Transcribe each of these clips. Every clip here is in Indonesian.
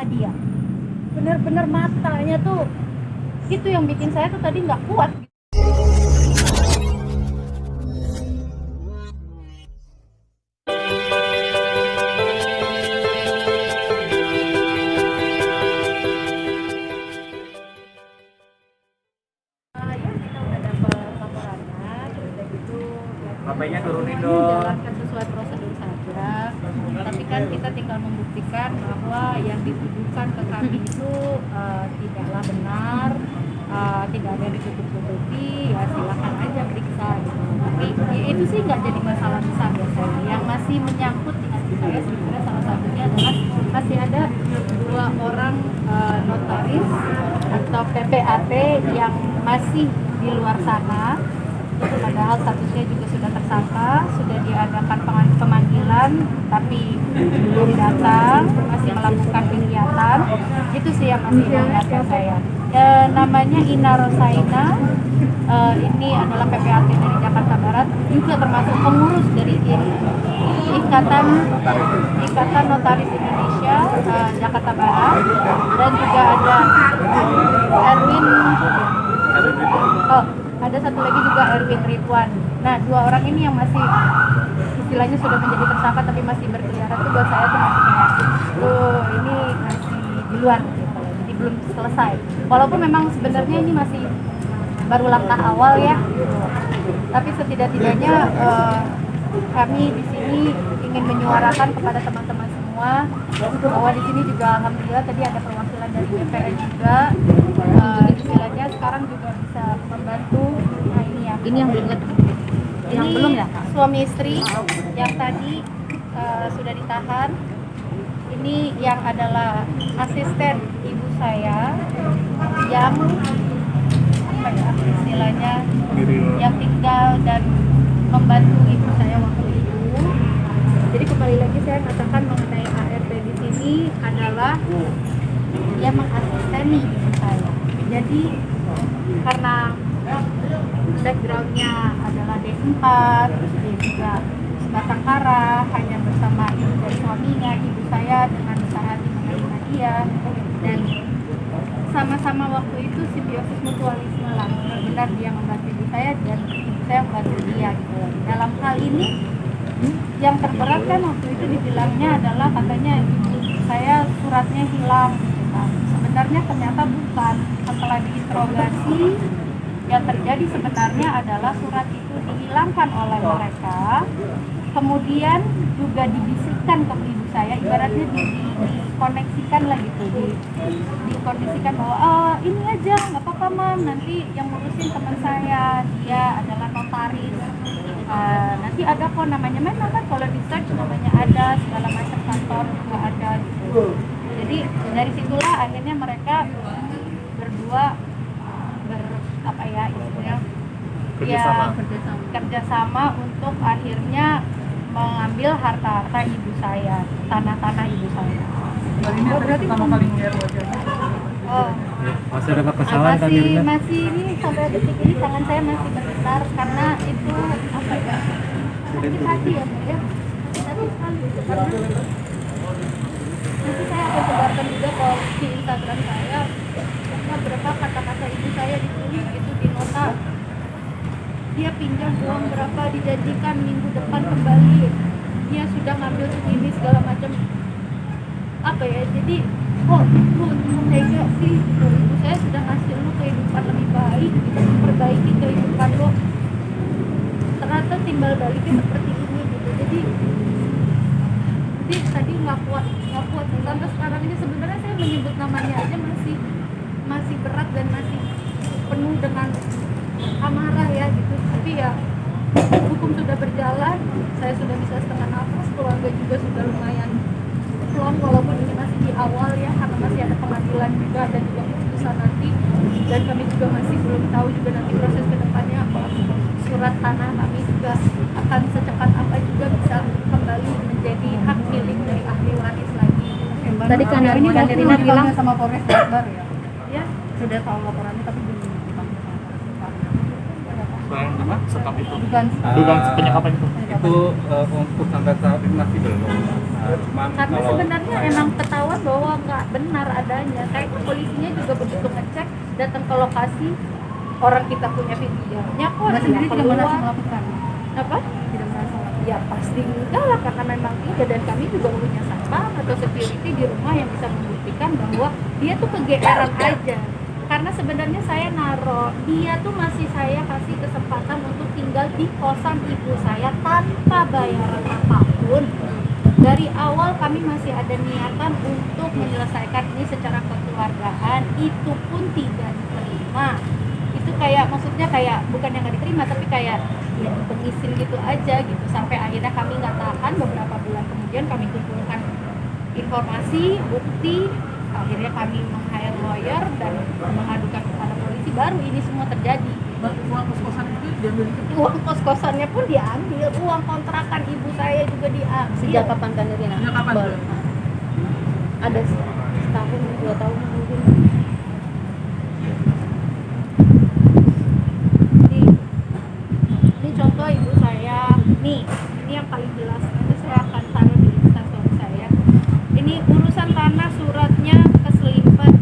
dia. Benar-benar matanya tuh itu yang bikin saya tuh tadi nggak kuat. Bapaknya turunin dong. Jalankan sesuai prosedur saja. Tapi kan kita tinggal membuktikan bahwa yang dituduhkan ke kami itu tidaklah benar, tidak ada yang ditutup-tutupi. Ya silakan aja periksa gitu. Tapi ya, itu sih nggak jadi masalah besar biasanya. Yang masih menyangkut di hati saya sebenarnya salah satunya adalah masih ada 2 orang notaris atau PPAT yang masih di luar sana. Padahal statusnya juga sudah tersangka, sudah diadakan pemanggilan, tapi belum datang, masih melakukan kegiatan. Itu sih yang masih memberatkan saya. Namanya Ina Rosaina, ini adalah PPAT dari Jakarta Barat, juga termasuk pengurus dari Ikatan Notaris Indonesia Jakarta Barat, dan juga ada Erwin. Ada satu lagi juga Erwin Ridwan. Nah, 2 orang ini yang masih istilahnya sudah menjadi tersangka tapi masih berkeliaran tuh buat saya tuh masih kayak ini masih di luar gitu. Jadi belum selesai. Walaupun memang sebenarnya ini masih baru langkah awal ya. Tapi setidak-tidaknya kami di sini ingin menyuarakan kepada teman-teman semua bahwa di sini juga alhamdulillah tadi ada perwakilan dari BPN juga. Istilahnya sekarang juga bisa membantu. Nah ini ya. Ini yang belum yang belum ya. Suami istri yang tadi sudah ditahan. Ini yang adalah asisten ibu saya yang apa ya istilahnya yang tinggal dan membantu ibu saya waktu itu. Jadi kembali lagi saya katakan mengenai ART di sini adalah dia mengasisteni ibu saya. Jadi karena backgroundnya adalah D4, terus dia juga sebatang kara, hanya bersama ibu dan suaminya, ibu saya dengan besar hati menerima dia, dan sama-sama waktu itu simbiosis mutualisme lah, benar-benar dia membantu ibu saya dan ibu saya membantu dia gitu. Dalam hal ini yang terberat kan waktu itu dibilangnya adalah katanya ibu saya suratnya hilang gitu kan. Sebenarnya ternyata bukan. Setelah diinterogasi yang terjadi sebenarnya adalah surat itu dihilangkan oleh mereka, kemudian juga dibisikkan ke ibu saya, ibaratnya dikoneksikan lah gitu, dikondisikan bahwa ini aja nggak apa-apa mam, nanti yang ngurusin teman saya, dia adalah notaris, nanti ada kok namanya, memang kan kalau di search namanya ada, segala macam kantor juga ada gitu. Jadi dari situlah akhirnya mereka berdua kerjasama untuk akhirnya mengambil harta-harta ibu saya, tanah-tanah ibu saya. Ini berarti pertama kali ngeliat wajahnya. Oh, Masih ada kekesalan kan Irina? masih ini sampai detik ini tangan saya masih bergetar karena itu apa ya? Sakit hati ya, Bu ya. Sakit sekali karena nanti saya akan sebarkan juga di Instagram saya karena berapa kata-kata ibu saya ditulis itu di nota. Dia pinjam uang berapa, dijanjikan minggu depan kembali, dia sudah ngambil ini segala macam apa ya, jadi lu tega sih gitu. Ibu saya sudah ngasih lu kehidupan lebih baik gitu, perbaiki kehidupan lu, ternyata timbal baliknya seperti ini gitu. Jadi tadi nggak kuat sampai sekarang ini sebenarnya saya menyebut namanya aja masih berat dan masih penuh dengan amarah ya gitu. Tapi ya hukum sudah berjalan, saya sudah bisa setengah nafas, keluarga juga sudah lumayan plong walaupun ini masih di awal ya, karena masih ada pengadilan juga dan juga keputusan nanti, dan kami juga masih belum tahu juga nanti proses kedepannya apa. Surat tanah kami juga akan secepat apa juga bisa kembali menjadi hak milik dari ahli waris lagi. Tadi kan Irina bilang sama Polres Jakbar ya. Ya, Sudah tahu laporannya tapi belum dipanggil. Apa? Sekap itu? Bukan Bukan penyekapan itu? Itu untuk sampai saat ini masih belum. Karena sebenarnya emang ketahuan bahwa nggak benar adanya. Kayak polisinya juga begitu ngecek, datang ke lokasi, orang kita punya videonya kok Mbak sendiri tidak merasa keluar. melakukan? Apa? Tidak merasa melakukan? Ya pasti enggak lah, karena memang tidak, dan kami juga punya satpam atau security di rumah yang bisa membuktikan bahwa dia tuh kegeeran aja. Karena sebenarnya saya naro, dia tuh masih saya kasih kesempatan untuk tinggal di kosan ibu saya tanpa bayaran apapun. Dari awal kami masih ada niatan untuk menyelesaikan ini secara kekeluargaan, itu pun tidak diterima. Itu kayak, maksudnya kayak bukan yang nggak diterima, tapi kayak ya pengisin gitu aja gitu. Sampai akhirnya kami nggak tahan, beberapa bulan kemudian kami kumpulkan informasi, bukti, akhirnya kami meng-hire lawyer dan mengadukan kepada polisi, baru ini semua terjadi. Uang kos-kosan itu diambil itu? Uang kos-kosannya pun diambil, uang kontrakan ibu saya juga diambil. Sejak kapan Kak Nirina? Sejak kapan tuh? Ada setahun, 2 tahun mungkin. Ini contoh ibu saya, nih ini yang paling jelas, nanti saya akan taruh di instastory saya. Ini urusan tanah, suratnya keselimpet,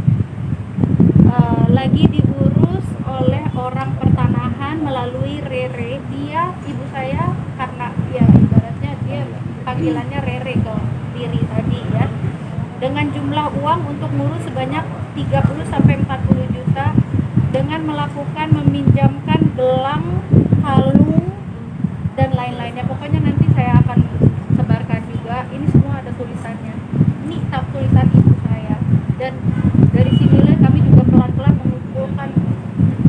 lagi diurus oleh orang pertanahan melalui Rere. Dia, ibu saya, karena ya ibaratnya dia panggilannya Rere ke diri tadi ya, dengan jumlah uang untuk ngurus sebanyak 30-40 juta dengan melakukan meminjamkan gelang, kalung, dan lain-lainnya. Pokoknya nanti saya akan sebarkan juga. Ini semua ada tulisannya. Ini tulisan ibu saya. Dan dari sinilah kami juga pelan-pelan mengumpulkan.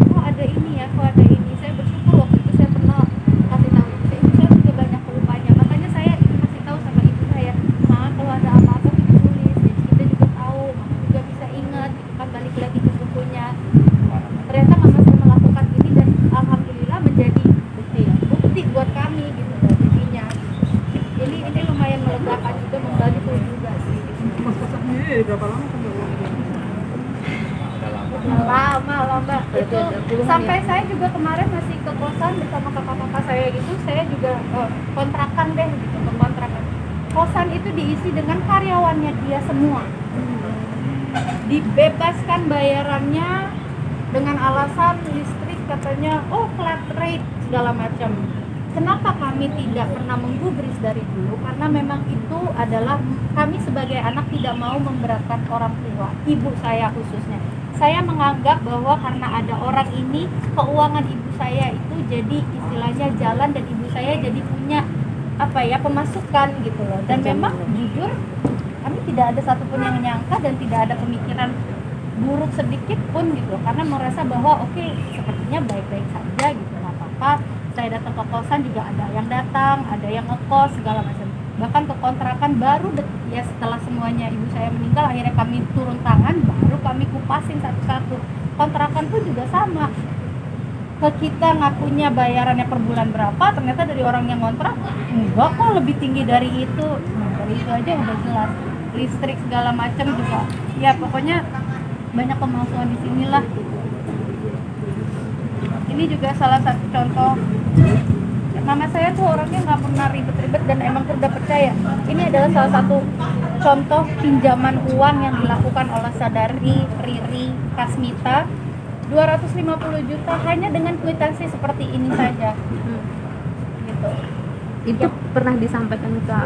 Kok ada ini ya? Kok ada ini? Saya bersyukur waktu itu saya pernah kasih tahu. Ibu saya juga banyak kelupanya. Makanya saya kasih tahu sama ibu saya, "Ma, kalau ada apa-apa kita tulis. Jadi kita juga tahu. Mama juga bisa ingat. Gitu kan, balik lagi ke bukunya." Ternyata mama saya melakukan ini dan alhamdulillah menjadi bukti buat kami gitu loh, jadinya gitu. Ini lumayan melegakan juga, membantu juga sih gitu. Kos-kosan sendiri berapa lama sampai uang itu? Lama lah mbak, Berarti itu ada puluhan sampai ya? saya juga kemarin masih ke kosan bersama kakak-kakak saya gitu. Saya juga kontrakan deh gitu, ke kontrakan. Kosan itu diisi dengan karyawannya dia semua, dibebaskan bayarannya dengan alasan listrik katanya flat rate segala macam. Kenapa kami tidak pernah menggubris dari dulu? Karena memang itu adalah kami sebagai anak tidak mau memberatkan orang tua, ibu saya khususnya. Saya menganggap bahwa karena ada orang ini, keuangan ibu saya itu jadi istilahnya jalan, dan ibu saya jadi punya pemasukan gitu loh. Dan memang jujur kami tidak ada satupun yang menyangka dan tidak ada pemikiran buruk sedikit pun gitu, karena merasa bahwa oke, sepertinya baik-baik saja gitu, nggak apa-apa. Saya datang ke kosan juga ada yang datang, ada yang ngekos segala macam. Bahkan ke kontrakan baru ya setelah semuanya ibu saya meninggal, akhirnya kami turun tangan, baru kami kupasin satu-satu. Kontrakan pun juga sama. Ke kita ngakunya bayarannya per bulan berapa, ternyata dari orang yang ngontrak enggak kok, lebih tinggi dari itu. Nah, dari itu aja udah jelas. Listrik segala macam juga. Ya pokoknya banyak pemalsuan di sinilah gitu. Ini juga salah satu contoh. Mama saya tuh orangnya nggak pernah ribet-ribet dan emang udah percaya. Ini adalah salah satu contoh pinjaman uang yang dilakukan oleh saudari Riri Kasmita, 250 juta hanya dengan kwitansi seperti ini saja. Gitu. Itu pernah disampaikan ke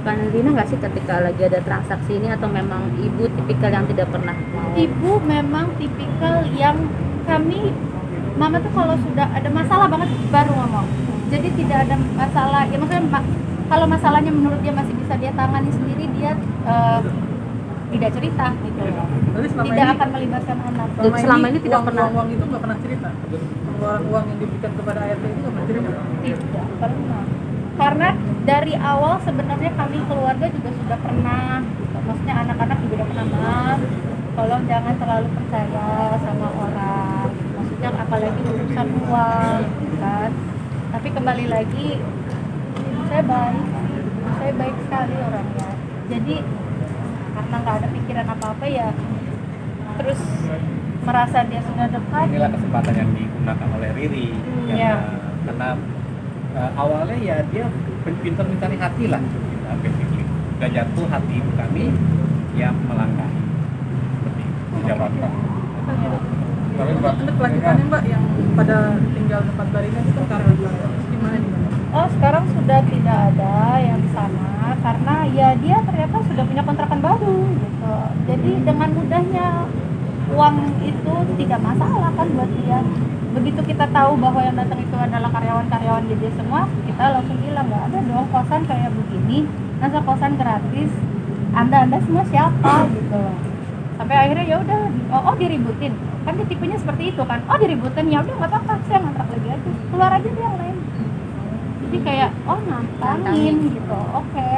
Kak Nirina nggak sih ketika lagi ada transaksi ini, atau memang ibu tipikal yang tidak pernah mau? Ibu memang tipikal yang mama tuh kalau sudah ada masalah banget baru ngomong. Jadi tidak ada masalah, ya maksudnya kalau masalahnya menurut dia masih bisa dia tangani sendiri, dia tidak cerita gitu loh. Berarti selama Tidak ini- akan melibatkan anak. Selama ini tidak pernah. Uang itu nggak pernah cerita. Pengeluaran uang yang diberikan kepada ART itu nggak pernah cerita. Tidak pernah. Karena dari awal sebenarnya kami keluarga juga sudah pernah gitu. Maksudnya anak-anak juga udah pernah, Mas, tolong jangan terlalu percaya sama orang. Maksudnya apalagi urusan uang gitu kan. Tapi kembali lagi, saya baik sekali orangnya. Jadi karena nggak ada pikiran apa-apa ya, terus merasa dia sudah dekat. Inilah kesempatan yang digunakan oleh Riri. Iya. Karena awalnya ya dia pintar mencari hati lah, basically. juga jatuh hati ibu kami yang melanggar. Seperti itu jawaban. Untuk kelanjutannya Mbak yang pada tinggal tempat baringan itu karyawan gimana nih Mbak? Oh, sekarang sudah tidak ada yang di sana karena ya dia ternyata sudah punya kontrakan baru gitu. Jadi dengan mudahnya uang itu tidak masalah kan buat dia. Begitu kita tahu bahwa yang datang itu adalah karyawan-karyawan GD semua, kita langsung bilang nggak ada dong kosan kayak begini, masa kosan gratis. Anda semua siapa gitu loh. Sampai akhirnya ya udah, oh diributin. Kan dia tipenya seperti itu kan. Oh diributin, ya udah nggak apa-apa, saya ngontrak lagi aja. Keluar aja dia yang lain. Jadi kayak nantangin gitu. Oke.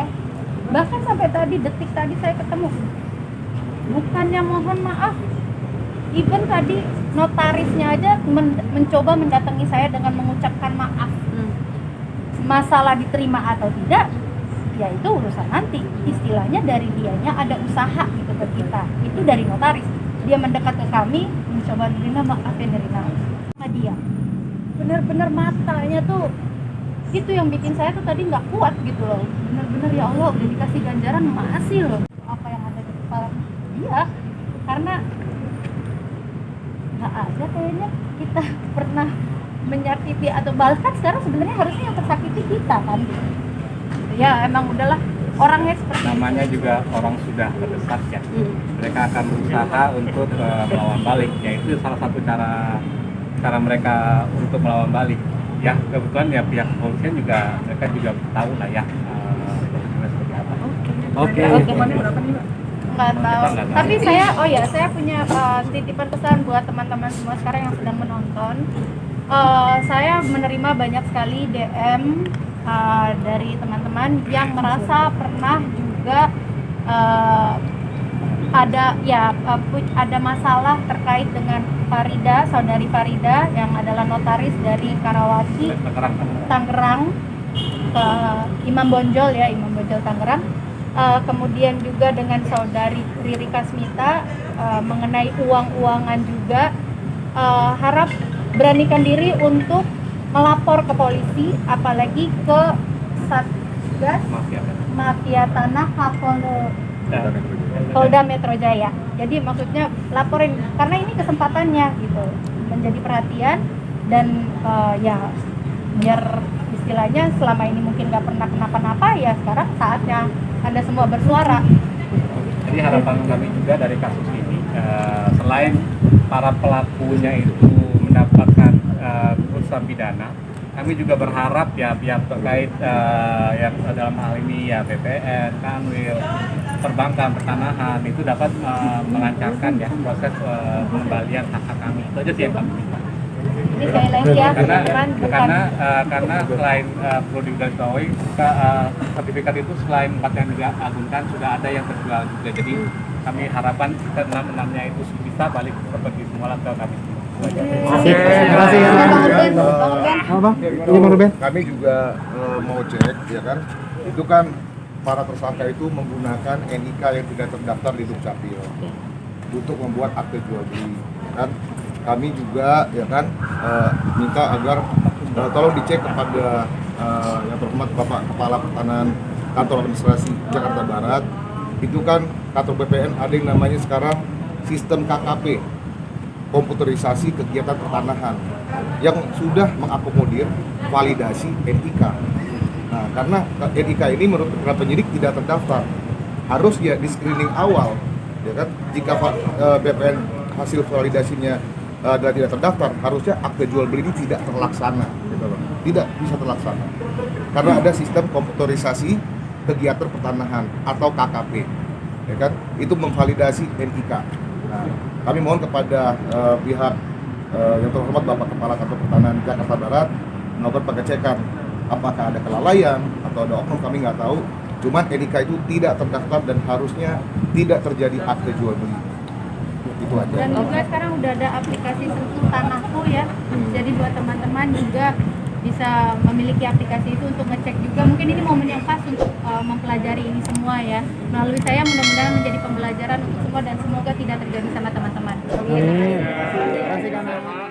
Bahkan sampai detik tadi saya ketemu. Bukannya mohon maaf, even tadi notarisnya aja mencoba mendatangi saya dengan mengucapkan maaf. Masalah diterima atau tidak, ya itu urusan nanti. Istilahnya dari dianya ada usaha gitu ke kita. Itu dari notaris. Dia mendekat ke kami, mencoba Nirina maafin Nirina. Sama dia. Bener-bener matanya tuh, itu yang bikin saya tuh tadi nggak kuat gitu loh. Bener-bener ya Allah udah dikasih ganjaran masih loh. Apa yang ada di kepala dia. Karena nggak ada kayaknya kita pernah menyakiti atau bahkan sekarang sebenarnya harusnya yang tersakiti kita kan. Ya emang udahlah orangnya seperti Namanya itu. juga orang sudah terdesak ya. Mereka akan berusaha untuk melawan balik. Yaitu salah satu cara mereka untuk melawan balik. Ya kebetulan ya pihak kepolisian juga mereka juga tahu lah ya prosedurnya seperti apa. Oke. Hukumannya berapa nih Mbak? Nggak tahu. Nggak tahu. Tapi saya punya titipan pesan buat teman-teman semua sekarang yang sedang menonton. Saya menerima banyak sekali DM dari teman-teman yang merasa pernah juga ada masalah terkait dengan Farida, saudari Farida yang adalah notaris dari Karawaci, Tangerang, ke Imam Bonjol ya, Imam Bonjol Tangerang. Kemudian juga dengan saudari Riri Kasmita mengenai uang-uangan juga. Harap beranikan diri untuk melapor ke polisi, apalagi ke Satgas Mafia Tanah Polda Metro Jaya. Jadi maksudnya laporin karena ini kesempatannya gitu, menjadi perhatian dan ya biar istilahnya selama ini mungkin nggak pernah kenapa-napa, ya sekarang saatnya Anda semua bersuara. Jadi harapan kami juga dari kasus ini, selain para pelakunya itu mendapatkan putusan pidana, kami juga berharap ya pihak terkait yang dalam hal ini ya BPN, Kanwil, perbankan, pertanahan itu dapat melancarkan ya proses pengembalian hak kami. Itu aja sih yang kami minta. Jadi sekali lagi ya teman-teman, Karena selain perlu diketahui sertifikat itu selain 4 yang diagunkan sudah ada yang terjual juga. Jadi kami harapan kita 6-6-nya itu bisa balik seperti semula ke kami semua. Terima kasih ya. Kami juga mau cek ya kan, itu kan para tersangka itu menggunakan NIK yang tidak terdaftar di Dukcapil untuk membuat akte jual beli kan. Kami juga ya kan minta agar tolong dicek kepada yang terhormat Bapak Kepala Pertanahan Kantor Administrasi Jakarta Barat. Itu kan kantor BPN ada yang namanya sekarang sistem KKP, komputerisasi kegiatan pertanahan, yang sudah mengakomodir validasi NIK. Nah, karena NIK ini menurut penyidik tidak terdaftar, harus ya di screening awal, ya kan? Jika BPN hasil validasinya dan tidak terdaftar, harusnya akte jual beli ini tidak terlaksana, gitu loh. Tidak bisa terlaksana, karena ada sistem komputerisasi kegiatan pertanahan atau KKP, ya kan? Itu memvalidasi NIK. Nah, kami mohon kepada pihak yang terhormat Bapak Kepala Kantor Pertanahan Jakarta Barat melakukan pengecekan apakah ada kelalaian atau ada oknum, kami nggak tahu. Cuman NIK itu tidak terdaftar dan harusnya tidak terjadi akte jual beli. Itu aja. Dan juga sekarang udah ada aplikasi Sentuh Tanahku ya. Jadi buat teman-teman juga bisa memiliki aplikasi itu untuk ngecek juga. Mungkin ini momen yang pas untuk mempelajari ini semua ya. Melalui saya mudah-mudahan menjadi pembelajaran untuk semua dan semoga tidak terjadi sama teman-teman. Terima kasih.